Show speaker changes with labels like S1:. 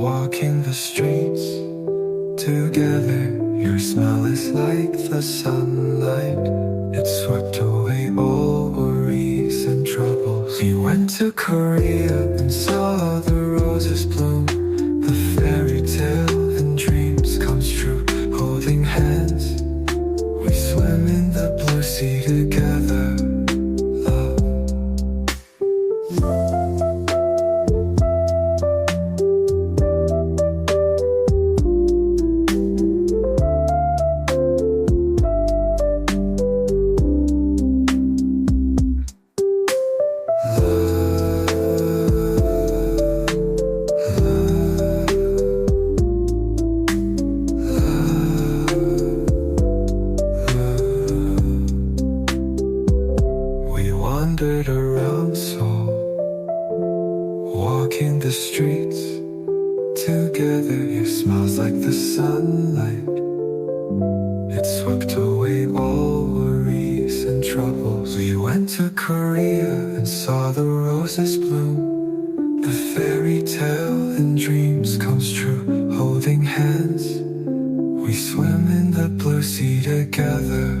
S1: Walking the streets together, your smell is like the sunlight. It swept away all worries and troubles. We went to Korea and saw the roses bloom. The fairy tale and dreams comes true. Holding hands, we swim in the blue sea together. Love. Wandered around Seoul, walking the streets together. Your smile's like the sunlight. It swept away all worries and troubles. We went to Korea and saw the roses bloom. The fairy tale and dreams comes true. Holding hands, we swim in the blue sea together.